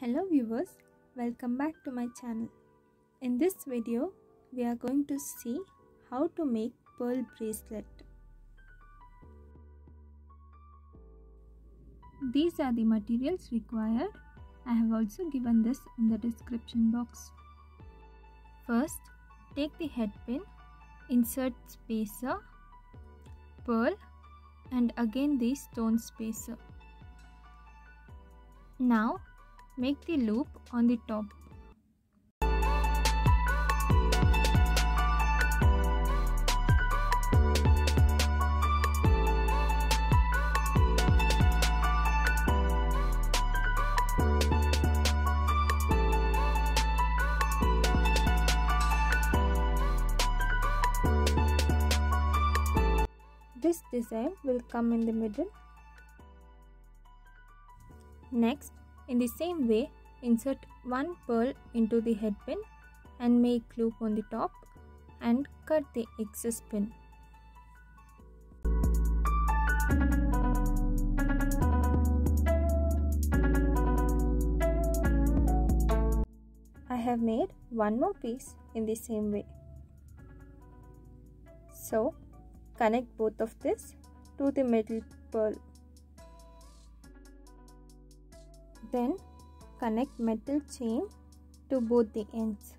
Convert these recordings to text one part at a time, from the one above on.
Hello viewers, welcome back to my channel. In this video, we are going to see how to make pearl bracelet. These are the materials required. I have also given this in the description box. First, take the head pin, insert spacer, pearl and again the stone spacer. Now, make the loop on the top. This design will come in the middle. Next, in the same way, insert one pearl into the head pin and make loop on the top and cut the excess pin. I have made one more piece in the same way. So, connect both of this to the middle pearl. Then connect metal chain to both the ends.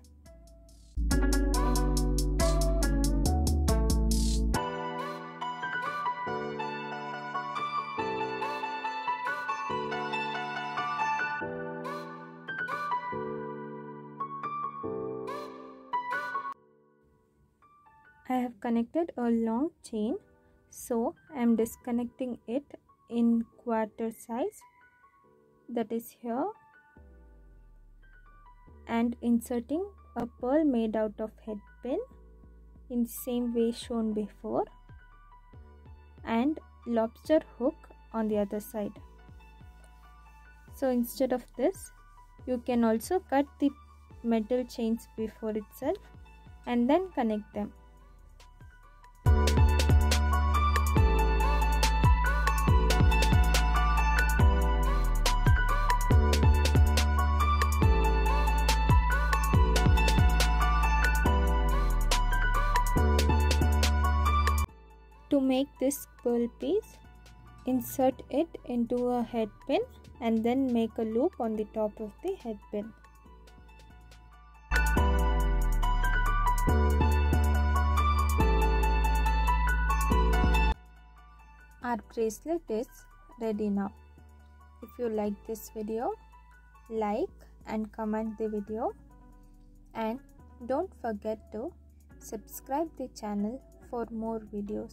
I have connected a long chain, so I am disconnecting it in quarter size, that is here, and inserting a pearl made out of head pin in the same way shown before and lobster hook on the other side. So instead of this, you can also cut the metal chains before itself and then connect them. To make this pearl piece, insert it into a head pin and then make a loop on the top of the head pin. Our bracelet is ready now. If you like this video, like and comment the video, and don't forget to subscribe the channel for more videos.